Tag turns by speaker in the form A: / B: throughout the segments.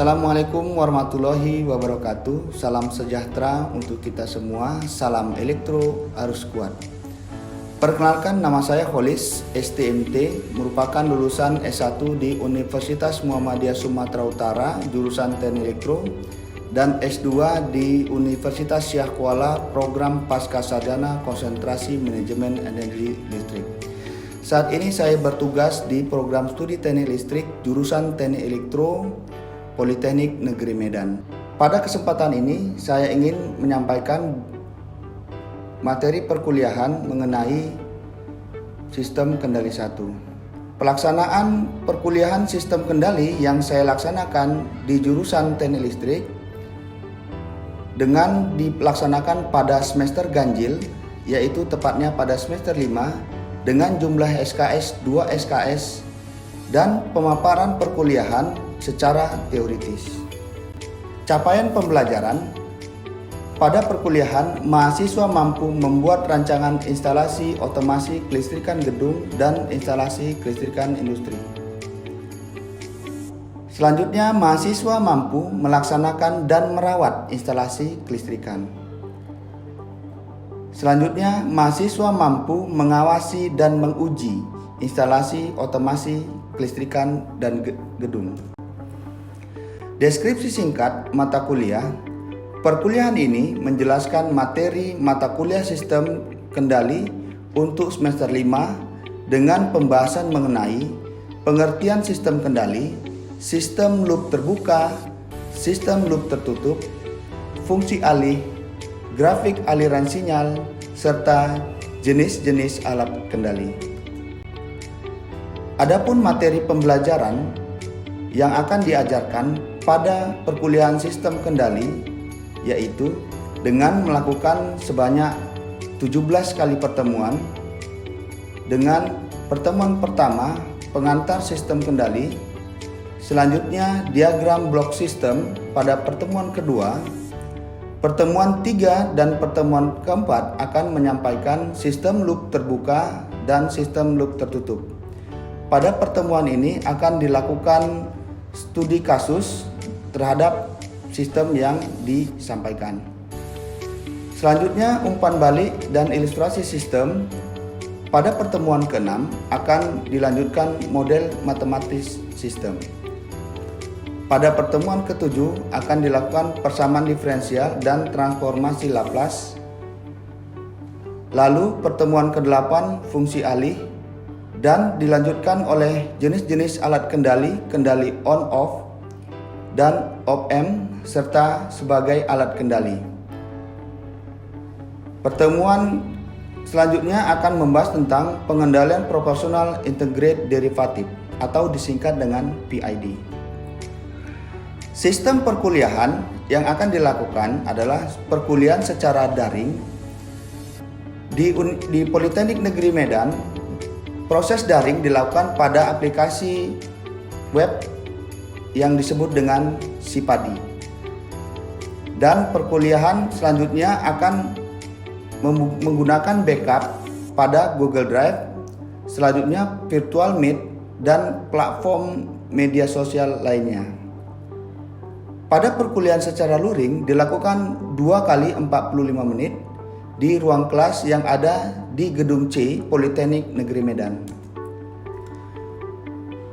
A: Assalamualaikum warahmatullahi wabarakatuh. Salam sejahtera untuk kita semua. Salam elektro harus kuat. Perkenalkan, nama saya Kholis, STMT, merupakan lulusan S1 di Universitas Muhammadiyah Sumatera Utara, jurusan Teknik Elektro, dan S2 di Universitas Syah Kuala, program Pascasarjana Konsentrasi Manajemen Energi Listrik. Saat ini saya bertugas di program studi Teknik Listrik, jurusan Teknik Elektro, Politeknik Negeri Medan. Pada kesempatan ini saya ingin menyampaikan materi perkuliahan mengenai sistem kendali 1. Pelaksanaan perkuliahan sistem kendali yang saya laksanakan di jurusan Teknik Listrik dengan dilaksanakan pada semester ganjil, yaitu tepatnya pada semester 5 dengan jumlah SKS 2 SKS dan pemaparan perkuliahan secara teoritis. Capaian pembelajaran pada perkuliahan, mahasiswa mampu membuat rancangan instalasi otomasi kelistrikan gedung dan instalasi kelistrikan industri. Selanjutnya, mahasiswa mampu melaksanakan dan merawat instalasi kelistrikan. Selanjutnya, mahasiswa mampu mengawasi dan menguji instalasi otomasi kelistrikan dan gedung. Deskripsi singkat mata kuliah. Perkuliahan ini menjelaskan materi mata kuliah sistem kendali untuk semester 5 dengan pembahasan mengenai pengertian sistem kendali, sistem loop terbuka, sistem loop tertutup, fungsi alih, grafik aliran sinyal, serta jenis-jenis alat kendali. Adapun materi pembelajaran yang akan diajarkan pada perkuliahan sistem kendali yaitu dengan melakukan sebanyak 17 kali pertemuan. Dengan pertemuan pertama, pengantar sistem kendali, selanjutnya diagram blok sistem pada pertemuan kedua, pertemuan 3 dan pertemuan keempat akan menyampaikan sistem loop terbuka dan sistem loop tertutup. Pada pertemuan ini akan dilakukan studi kasus terhadap sistem yang disampaikan. Selanjutnya, umpan balik dan ilustrasi sistem. Pada pertemuan ke-6 akan dilanjutkan model matematis sistem. Pada pertemuan ke-7 akan dilakukan persamaan diferensial dan transformasi Laplace. Lalu pertemuan ke-8 fungsi alih dan dilanjutkan oleh jenis-jenis alat kendali, kendali on-off dan op-amp serta sebagai alat kendali. Pertemuan selanjutnya akan membahas tentang pengendalian proporsional integrate derivatif atau disingkat dengan PID. Sistem perkuliahan yang akan dilakukan adalah perkuliahan secara daring di Politeknik Negeri Medan. Proses daring dilakukan pada aplikasi web yang disebut dengan Sipadi. Dan perkuliahan selanjutnya akan menggunakan backup pada Google Drive, selanjutnya Virtual Meet dan platform media sosial lainnya. Pada perkuliahan secara luring dilakukan 2 kali 45 menit di ruang kelas yang ada di Gedung C Politeknik Negeri Medan.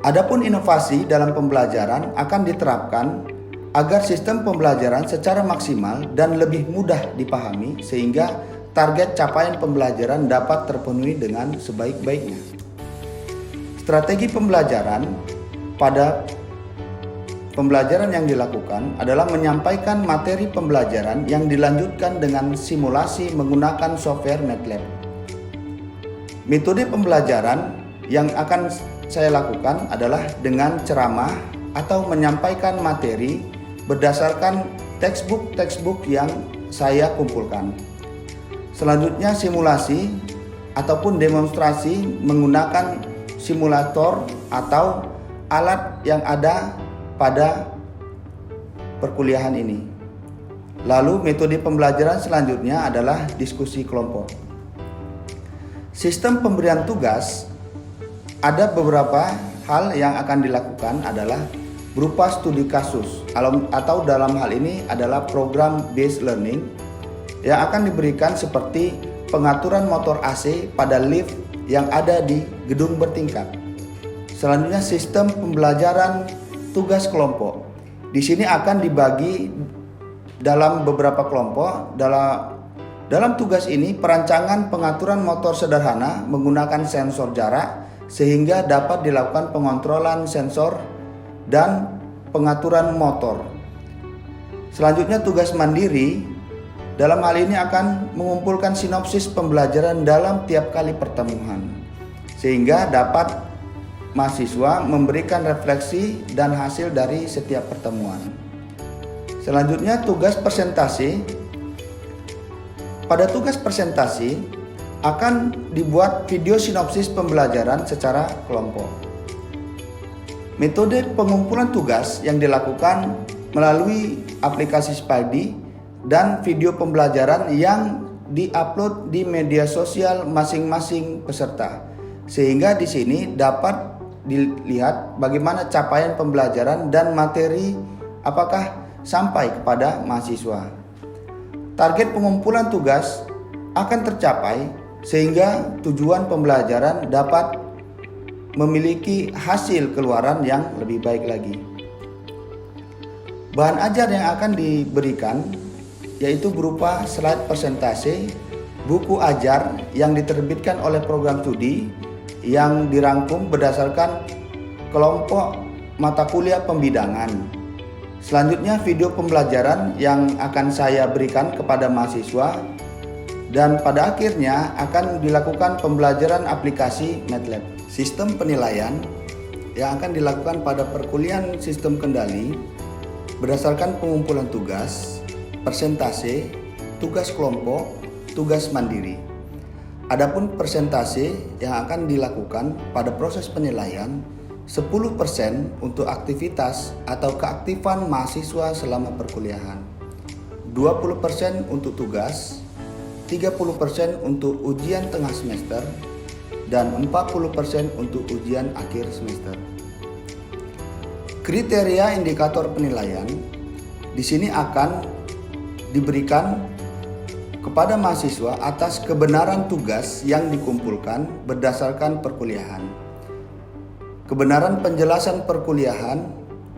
A: Adapun inovasi dalam pembelajaran akan diterapkan agar sistem pembelajaran secara maksimal dan lebih mudah dipahami sehingga target capaian pembelajaran dapat terpenuhi dengan sebaik-baiknya. Strategi pembelajaran pada pembelajaran yang dilakukan adalah menyampaikan materi pembelajaran yang dilanjutkan dengan simulasi menggunakan software MATLAB. Metode pembelajaran yang akan saya lakukan adalah dengan ceramah atau menyampaikan materi berdasarkan textbook yang saya kumpulkan. Selanjutnya simulasi ataupun demonstrasi menggunakan simulator atau alat yang ada pada perkuliahan ini. Lalu metode pembelajaran selanjutnya adalah diskusi kelompok. Sistem pemberian tugas, ada beberapa hal yang akan dilakukan adalah berupa studi kasus atau dalam hal ini adalah program based learning yang akan diberikan seperti pengaturan motor AC pada lift yang ada di gedung bertingkat. Selanjutnya sistem pembelajaran tugas kelompok. Di sini akan dibagi dalam beberapa kelompok. Dalam tugas ini perancangan pengaturan motor sederhana menggunakan sensor jarak sehingga dapat dilakukan pengontrolan sensor dan pengaturan motor. Selanjutnya tugas mandiri. Dalam hal ini akan mengumpulkan sinopsis pembelajaran dalam tiap kali pertemuan sehingga dapat mahasiswa memberikan refleksi dan hasil dari setiap pertemuan. Selanjutnya tugas presentasi. Pada tugas presentasi akan dibuat video sinopsis pembelajaran secara kelompok. Metode pengumpulan tugas yang dilakukan melalui aplikasi Spidey dan video pembelajaran yang diupload di media sosial masing-masing peserta. Sehingga di sini dapat dilihat bagaimana capaian pembelajaran dan materi apakah sampai kepada mahasiswa. Target pengumpulan tugas akan tercapai sehingga tujuan pembelajaran dapat memiliki hasil keluaran yang lebih baik lagi. Bahan ajar yang akan diberikan yaitu berupa slide presentasi, buku ajar yang diterbitkan oleh program studi yang dirangkum berdasarkan kelompok mata kuliah pembidangan. Selanjutnya video pembelajaran yang akan saya berikan kepada mahasiswa dan pada akhirnya akan dilakukan pembelajaran aplikasi MATLAB. Sistem penilaian yang akan dilakukan pada perkuliahan sistem kendali berdasarkan pengumpulan tugas, persentase, tugas kelompok, tugas mandiri. Adapun persentase yang akan dilakukan pada proses penilaian 10% untuk aktivitas atau keaktifan mahasiswa selama perkuliahan, 20% untuk tugas, 30% untuk ujian tengah semester, dan 40% untuk ujian akhir semester. Kriteria indikator penilaian di sini akan diberikan kepada mahasiswa atas kebenaran tugas yang dikumpulkan berdasarkan perkuliahan. Kebenaran penjelasan perkuliahan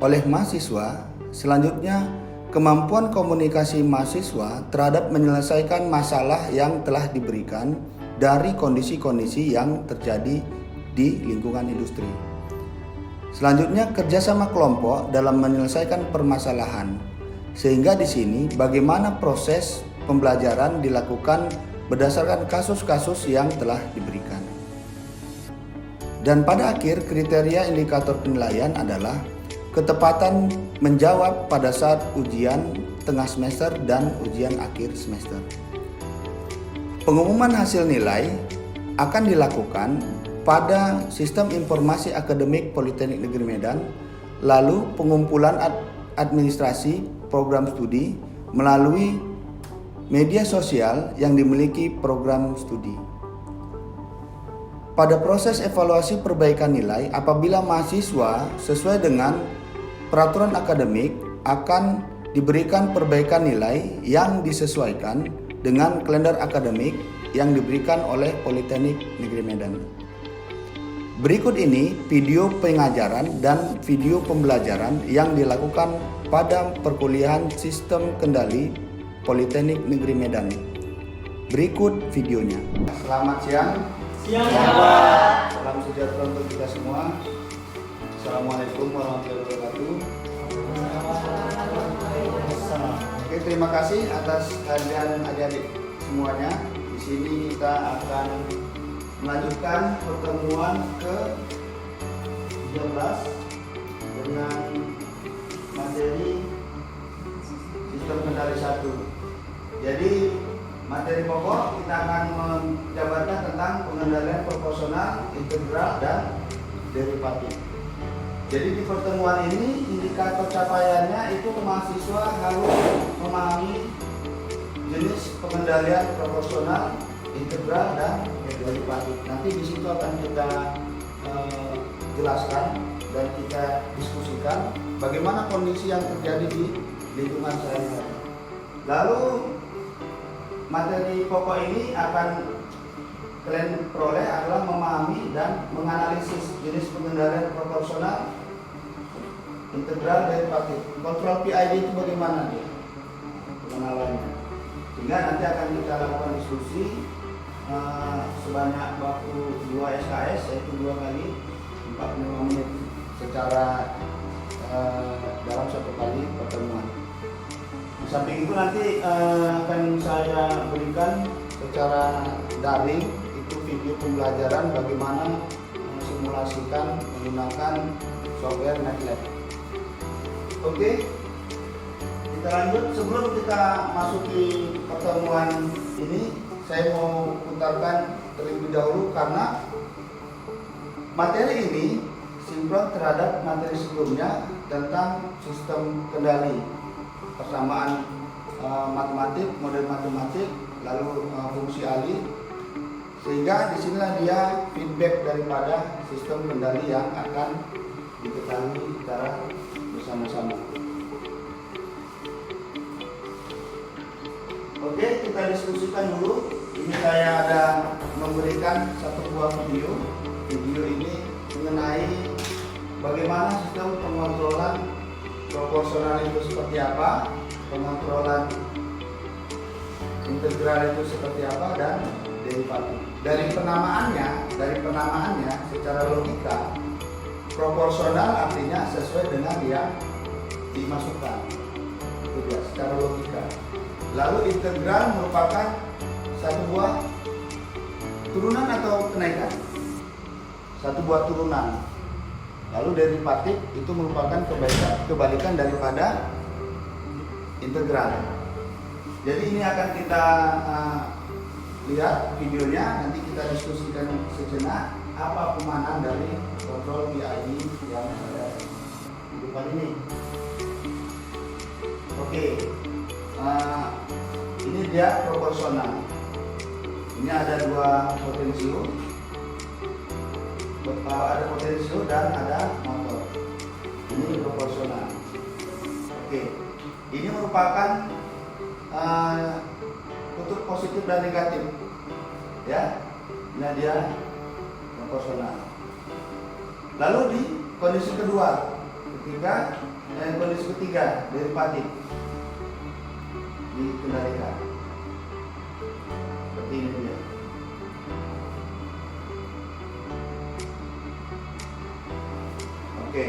A: oleh mahasiswa, selanjutnya kemampuan komunikasi mahasiswa terhadap menyelesaikan masalah yang telah diberikan dari kondisi-kondisi yang terjadi di lingkungan industri. Selanjutnya kerjasama kelompok dalam menyelesaikan permasalahan, sehingga di sini bagaimana proses pembelajaran dilakukan berdasarkan kasus-kasus yang telah diberikan. Dan pada akhir kriteria indikator penilaian adalah ketepatan menjawab pada saat ujian tengah semester dan ujian akhir semester. Pengumuman hasil nilai akan dilakukan pada Sistem Informasi Akademik Politeknik Negeri Medan, lalu pengumpulan administrasi program studi melalui media sosial yang dimiliki program studi. Pada proses evaluasi perbaikan nilai, apabila mahasiswa sesuai dengan peraturan akademik akan diberikan perbaikan nilai yang disesuaikan dengan kalender akademik yang diberikan oleh Politeknik Negeri Medan. Berikut ini video pengajaran dan video pembelajaran yang dilakukan pada perkuliahan sistem kendali Politeknik Negeri Medan. Berikut videonya. Selamat siang. Salam sejahtera untuk kita semua. Assalamualaikum warahmatullahi wabarakatuh. Oke, terima kasih atas kehadiran adik-adik semuanya. Di sini kita akan melanjutkan pertemuan ke-13 dengan materi sistem kendali 1. Jadi materi pokok kita akan menjabarkan tentang pengendalian proporsional, integral, dan derivatif. Jadi di pertemuan ini indikator capaiannya itu mahasiswa harus memahami jenis pengendalian proporsional, integral, dan derivatif. Nanti di situ akan kita jelaskan dan kita diskusikan bagaimana kondisi yang terjadi di lingkungan sehari-hari. Lalu materi pokok ini akan kalian peroleh adalah memahami dan menganalisis jenis pengendalian proporsional, integral, derivatif. Kontrol PID itu bagaimana dia pengenalannya, sehingga nanti akan kita lakukan diskusi sebanyak waktu 2 SKS, yaitu 2 kali 45 menit secara dalam satu kali pertemuan. Di samping itu nanti akan saya berikan secara daring itu video pembelajaran bagaimana mensimulasikan menggunakan software MATLAB. Oke, kita lanjut. Sebelum kita masuki pertemuan ini, saya mau putarkan terlebih dahulu karena materi ini sinkron terhadap materi sebelumnya tentang sistem kendali, persamaan matematik, model matematik, lalu fungsi Ali, sehingga disinilah dia feedback daripada sistem kendali yang akan diketahui secara bersama-sama. Oke, kita diskusikan dulu. Ini saya ada memberikan satu buah video. Video ini mengenai bagaimana sistem pengontrolan proporsional itu seperti apa, pengontrolan integral itu seperti apa, dan derivatif. Dari penamaannya secara logika, proporsional artinya sesuai dengan yang dimasukkan. Itu dia, secara logika. Lalu integral merupakan satu buah turunan atau kenaikan, satu buah turunan. Lalu derivatif itu merupakan kebalikan daripada integral. Jadi ini akan kita lihat videonya, nanti kita diskusikan sejenak apa pemaknaan dari kontrol PID yang ada di depan ini. Oke, ini dia proporsional. Ini ada dua potensio, ada potensio dan ada motor. Ini proporsional. Oke, ini merupakan kutub positif dan negatif, ya. Nah, dia proporsional. Lalu di kondisi kedua, kondisi ketiga derivatif dikendalikan. Seperti ini dia. Oke.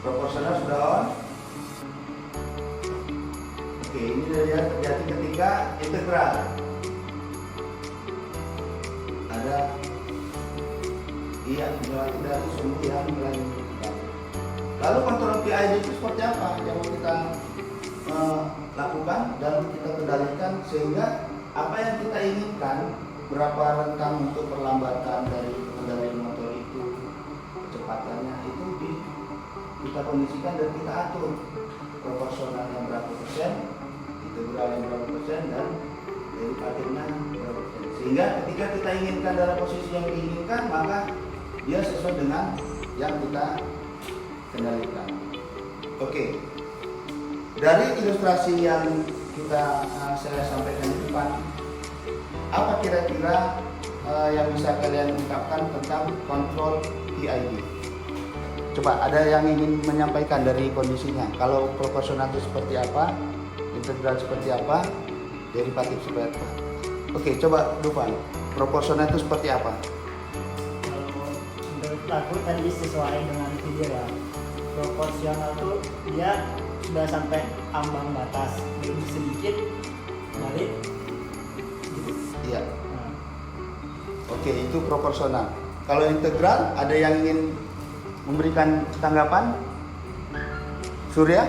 A: Proporsional sudah on. Oke, ini dia terjadi ketika integral. Ada berarti dari sumbu yang melanjutkan. Lalu kontrol PID itu seperti apa yang mau kita lakukan dan kita kendalikan sehingga apa yang kita inginkan, berapa rentang untuk perlambatan dari pengendalian motor itu, kecepatannya itu kita kondisikan dan kita atur proporsionalnya berapa persen, integralnya berapa persen, dan derivatifnya berapa persen. Sehingga ketika kita inginkan dalam posisi yang diinginkan, maka dia sesuai dengan yang kita kendalikan. Oke. Dari ilustrasi yang saya sampaikan di depan, apa kira-kira yang bisa kalian ungkapkan tentang kontrol PID? Coba, ada yang ingin menyampaikan dari kondisinya. Kalau proporsional itu seperti apa, integral seperti apa, derivatif seperti apa? Oke, coba Dufan, proporsional itu seperti apa?
B: Kalau menurut aku tadi sesuai dengan video ya, proporsional itu dia sudah sampai ambang batas, lebih sedikit balik gitu.
A: Iya. Oke, itu proporsional. Kalau integral, ada yang ingin memberikan tanggapan? Surya?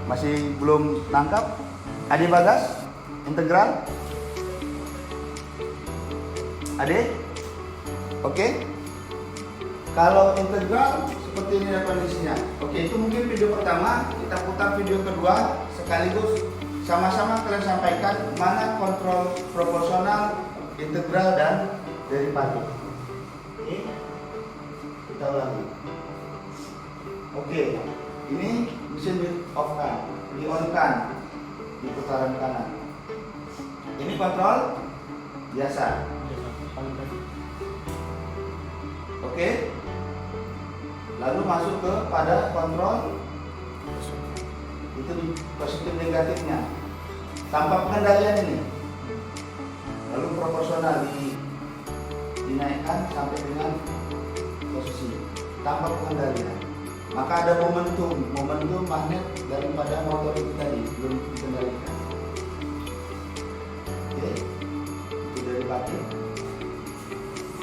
A: Masih belum nangkap? Ade Bagas? Integral? Ade? Oke. Kalau integral seperti ini kondisinya. Oke, itu mungkin video pertama. Kita putar video kedua sekaligus sama-sama kalian sampaikan mana kontrol proporsional, integral, dan derivatif. Oke, kita ulangi. Oke, ini mesin di on-kan di putaran kanan. Ini kontrol biasa. Oke, lalu masuk ke pada kontrol itu di positif negatifnya tanpa pengendalian ini, lalu proporsional dinaikkan sampai dengan posisi tanpa pengendalian, maka ada momentum magnet daripada motor itu tadi belum dikendalikan. Oke, itu derivatif,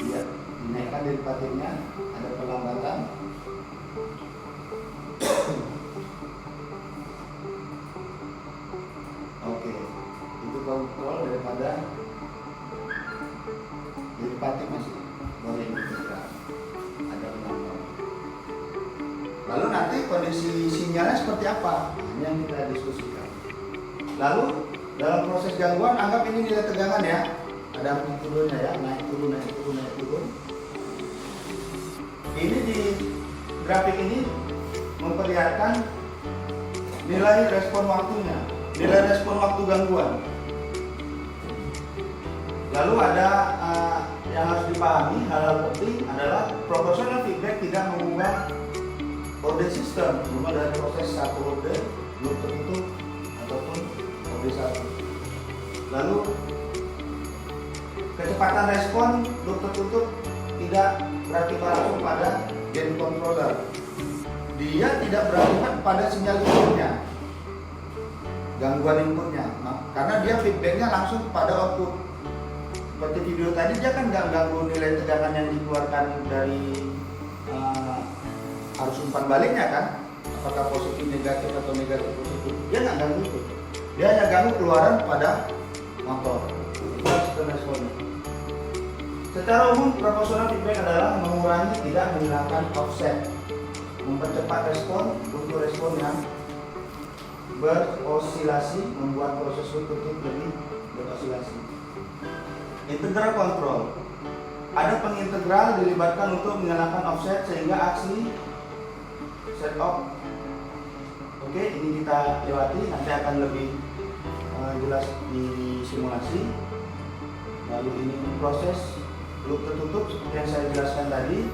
A: ya, dinaikkan derivatifnya, ada perlambatan. Oke, itu kontrol daripada derivatif masih boleh integral, ada penambah. Lalu nanti kondisi sinyalnya seperti apa? Ini yang kita diskusikan. Lalu dalam proses gangguan, anggap ini nilai tegangan ya, ada amplitudenya ya, naik turun naik turun naik turun. Ini di grafik ini memperlihatkan nilai respon waktunya, nilai respon waktu gangguan. Lalu ada yang harus dipahami, hal penting adalah proportional feedback tidak mengubah kode sistem, cuma dari proses satu kode belum tertutup ataupun kode satu. Lalu kecepatan respon belum tertutup tidak berakibat langsung pada gain controller. Dia tidak berakibat pada sinyal inputnya, gangguan inputnya, karena dia feedbacknya langsung pada output. Seperti video tadi, dia kan nggak ganggu nilai tegangan yang dikeluarkan dari arus umpan baliknya kan, apakah positif negatif atau negatif positif, dia nggak ganggu itu. Dia hanya ganggu keluaran pada motor. Itu sistem responnya. Secara umum, proporsional feedback adalah mengurangi tidak menghilangkan offset, mempercepat respon untuk respon yang berosilasi, membuat proses tutup lebih berosilasi. Integral control, ada pengintegral dilibatkan untuk menyalakan offset sehingga aksi set off. Oke, ini kita lewati, nanti akan lebih jelas di simulasi. Lalu ini proses loop tertutup seperti yang saya jelaskan tadi,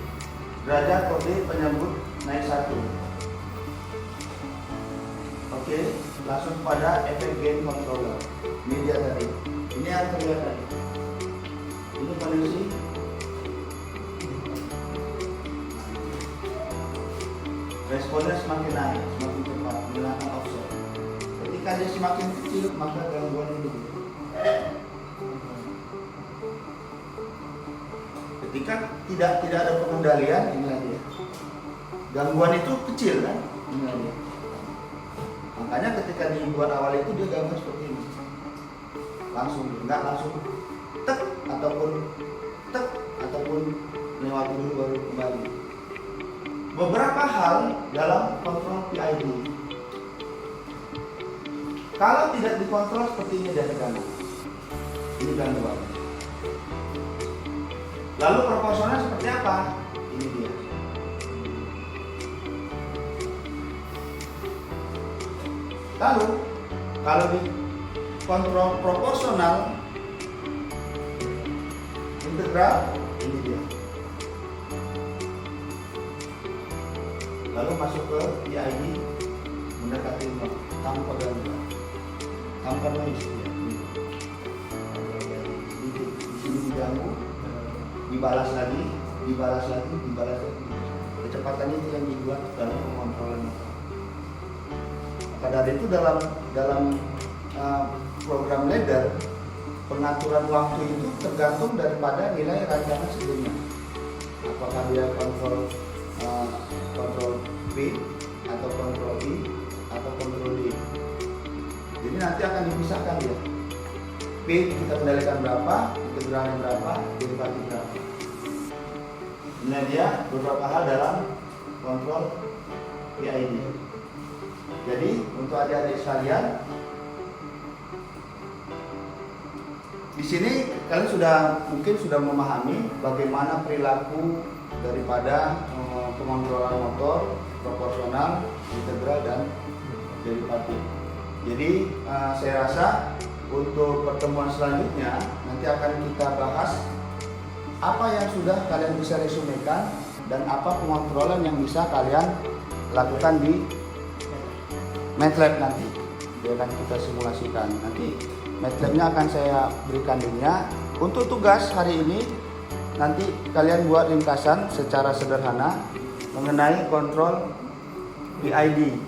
A: derajat kode penyebut naik 1. Oke, langsung pada efek gain controller. Ini dia tadi, ini yang terlihat tadi. Ini kondisi responnya semakin naik, semakin cepat, menggunakan offset. Ketika dia semakin kecil, maka gangguan itu. Ketika tidak ada pengendalian, inilah dia. Gangguan itu kecil kan, inilah dia. Makanya ketika dibuat awal itu dia gangguan seperti ini, langsung, nggak langsung tek ataupun lewat dulu baru kembali. Beberapa hal dalam kontrol PID, kalau tidak dikontrol seperti ini dia tegangan, ini gangguan. Lalu proporsional seperti apa? Ini dia. Lalu kalau di kontrol proporsional integral, ini dia. Lalu masuk ke PID mendekati tanpa gangguan, tanpa noise ya. Di sini diganggu, dibalas lagi. Kecepatan itu yang dibuat dalam pengontrolan motor. Maka dari itu dalam program ladder, pengaturan waktu itu tergantung daripada nilai rancangan sebelumnya. Apakah dia kontrol P atau kontrol I atau kontrol D. Jadi nanti akan dipisahkan dia. P kita kendalikan berapa, integralnya berapa, derivatif berapa. Ini dia beberapa hal dalam kontrol PID. Jadi untuk adik-adik sekalian, Di sini kalian mungkin sudah memahami bagaimana perilaku daripada pengontrolan motor proporsional, integral dan derivatif. Jadi saya rasa untuk pertemuan selanjutnya nanti akan kita bahas apa yang sudah kalian bisa resumekan dan apa pengontrolan yang bisa kalian lakukan di MATLAB nanti. Dia akan kita simulasikan. Nanti MATLAB-nya akan saya berikan linknya. Untuk tugas hari ini nanti kalian buat ringkasan secara sederhana mengenai kontrol PID.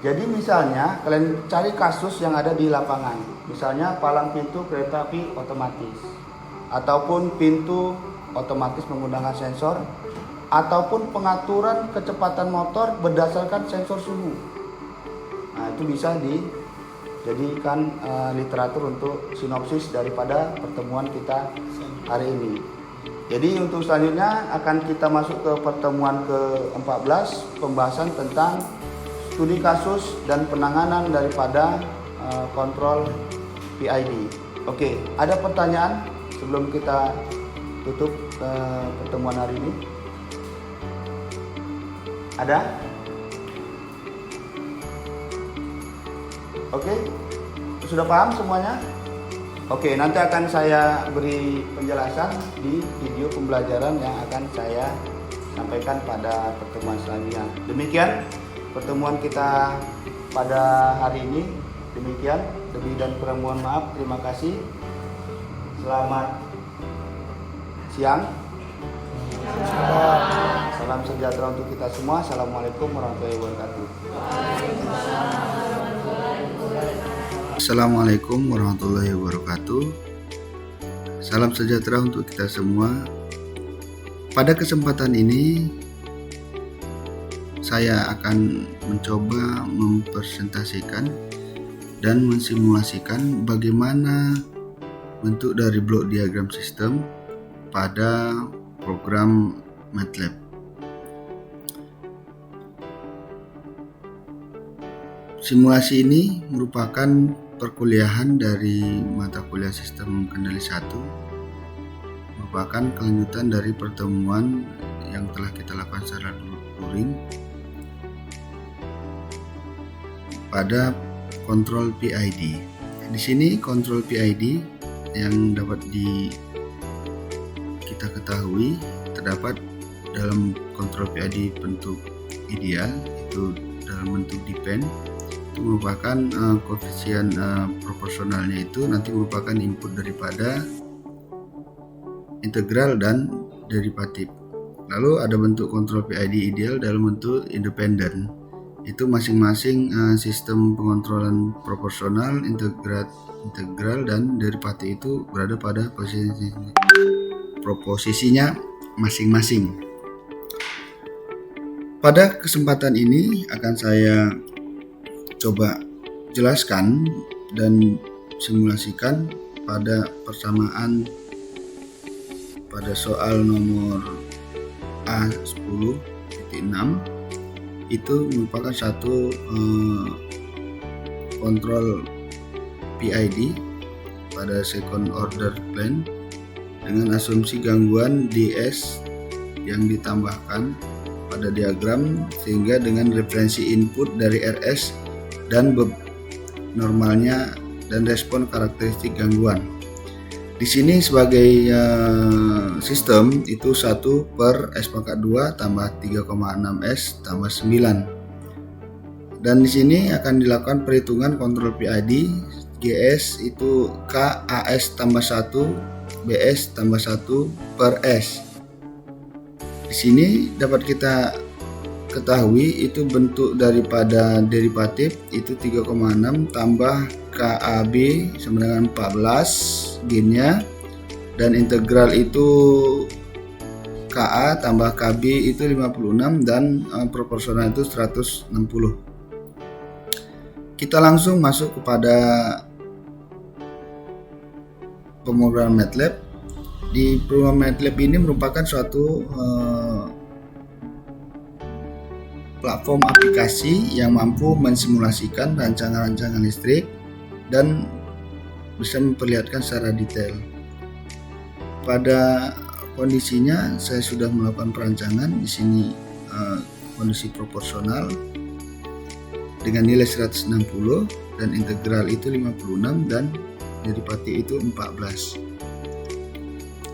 A: Jadi misalnya kalian cari kasus yang ada di lapangan. Misalnya palang pintu kereta api otomatis, ataupun pintu otomatis menggunakan sensor, ataupun pengaturan kecepatan motor berdasarkan sensor suhu. Nah, itu bisa dijadikan literatur untuk sinopsis daripada pertemuan kita hari ini. Jadi untuk selanjutnya akan kita masuk ke pertemuan ke-14, pembahasan tentang studi kasus dan penanganan daripada kontrol PID. Oke, ada pertanyaan sebelum kita tutup pertemuan hari ini? Ada? Oke, sudah paham semuanya? Oke, nanti akan saya beri penjelasan di video pembelajaran yang akan saya sampaikan pada pertemuan selanjutnya. Demikian pertemuan kita pada hari ini. Demikian, lebih dan kurang mohon maaf. Terima kasih. Selamat siang. Salam sejahtera untuk kita semua. Assalamualaikum warahmatullahi wabarakatuh. Assalamualaikum warahmatullahi wabarakatuh. Salam sejahtera untuk kita semua. Pada kesempatan ini saya akan mencoba mempresentasikan dan mensimulasikan bagaimana bentuk dari blok diagram sistem pada program MATLAB. Simulasi ini merupakan perkuliahan dari mata kuliah sistem kendali 1, merupakan kelanjutan dari pertemuan yang telah kita lakukan secara luring pada kontrol PID. Di sini kontrol PID yang dapat kita ketahui terdapat dalam kontrol PID bentuk ideal, itu dalam bentuk depend. Itu merupakan koefisien proporsionalnya itu nanti merupakan input daripada integral dan derivatif. Lalu ada bentuk kontrol PID ideal dalam bentuk independen. Itu masing-masing sistem pengontrolan proporsional, integral dan derivatif itu berada pada posisinya masing-masing. Pada kesempatan ini akan saya coba jelaskan dan simulasikan pada persamaan pada soal nomor A10.6. Itu merupakan satu kontrol PID pada second order plan dengan asumsi gangguan DS yang ditambahkan pada diagram, sehingga dengan referensi input dari RS dan normalnya dan respon karakteristik gangguan. Di sini sebagai sistem itu 1 per S pangkat 2 tambah 3,6 S tambah 9. Dan di sini akan dilakukan perhitungan kontrol PID. GS itu KAS tambah 1, BS tambah 1 per S. Di sini dapat kita ketahui itu bentuk daripada derivatif itu 3,6 tambah KAB sama dengan 14 gennya, dan integral itu KA tambah KB itu 56 dan proporsional itu 160. Kita langsung masuk kepada pemrograman MATLAB. Di program MATLAB ini merupakan suatu platform aplikasi yang mampu mensimulasikan rancangan-rancangan listrik dan bisa memperlihatkan secara detail. Pada kondisinya saya sudah melakukan perancangan di sini, kondisi proporsional dengan nilai 160 dan integral itu 56 dan derivasi itu 14.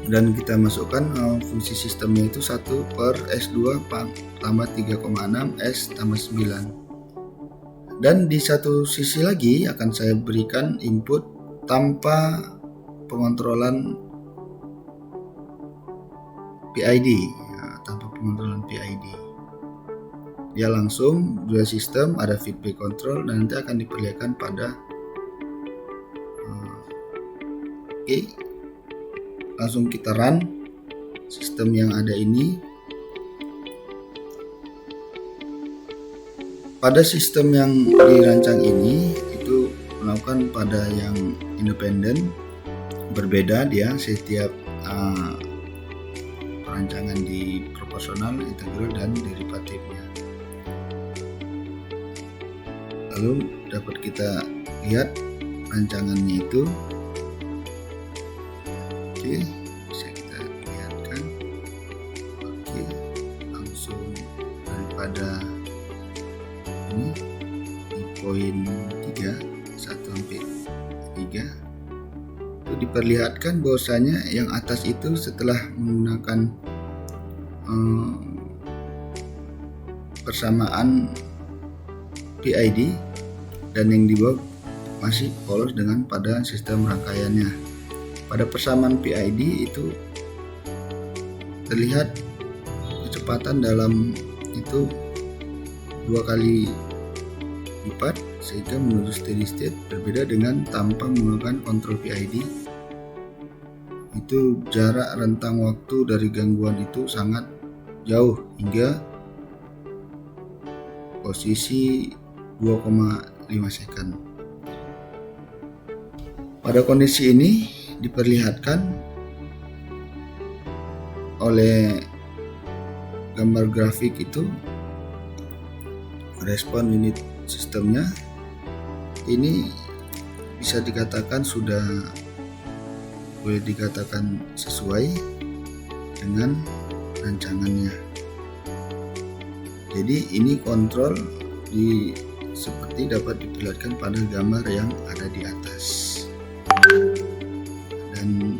A: Dan kita masukkan fungsi sistemnya itu 1 per S2 tambah 3,6 S tambah 9. Dan di satu sisi lagi akan saya berikan input tanpa pengontrolan PID, tanpa pengontrolan PID. Dia langsung dua sistem, ada feedback control dan nanti akan diperlihatkan pada langsung kita run sistem yang ada ini. Pada sistem yang dirancang ini itu melakukan pada yang independen, berbeda dia setiap perancangan di proporsional, integral dan derivatifnya. Lalu dapat kita lihat rancangannya itu. Oke, bisa kita lihatkan. Oke, langsung daripada ini di poin 3 1 sampai 3 itu diperlihatkan bahwasanya yang atas itu setelah menggunakan persamaan PID dan yang di bawah masih polos dengan pada sistem rangkaiannya. Pada persamaan PID itu terlihat kecepatan dalam itu 2 kali lipat sehingga menuju steady state, berbeda dengan tanpa menggunakan kontrol PID. Itu jarak rentang waktu dari gangguan itu sangat jauh hingga posisi 2,5 second. Pada kondisi ini diperlihatkan oleh gambar grafik itu respon unit sistemnya ini bisa dikatakan sudah boleh dikatakan sesuai dengan rancangannya. Jadi ini kontrol seperti dapat diperlihatkan pada gambar yang ada di atas. Dan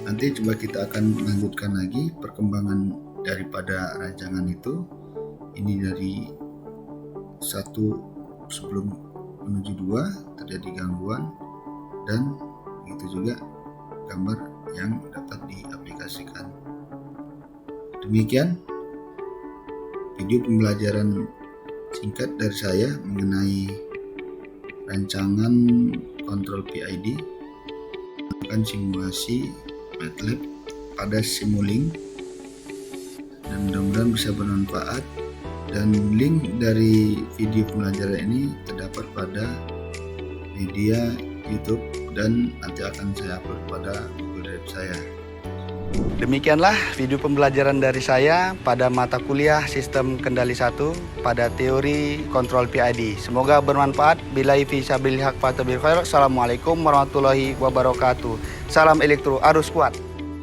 A: nanti coba kita akan lanjutkan lagi perkembangan daripada rancangan itu. Ini dari 1 sebelum menuju 2 terjadi gangguan, dan begitu juga gambar yang dapat diaplikasikan. Demikian video pembelajaran singkat dari saya mengenai rancangan kontrol PID akan simulasi MATLAB pada Simulink, dan mudah-mudahan bisa bermanfaat. Dan link dari video pembelajaran ini terdapat pada media YouTube dan nanti akan saya upload pada Google Drive saya. Demikianlah video pembelajaran dari saya pada mata kuliah Sistem Kendali 1 pada teori kontrol PID. Semoga bermanfaat. Billahi fi sabilil haq fa tabil khair. Assalamualaikum warahmatullahi wabarakatuh. Salam elektro arus kuat.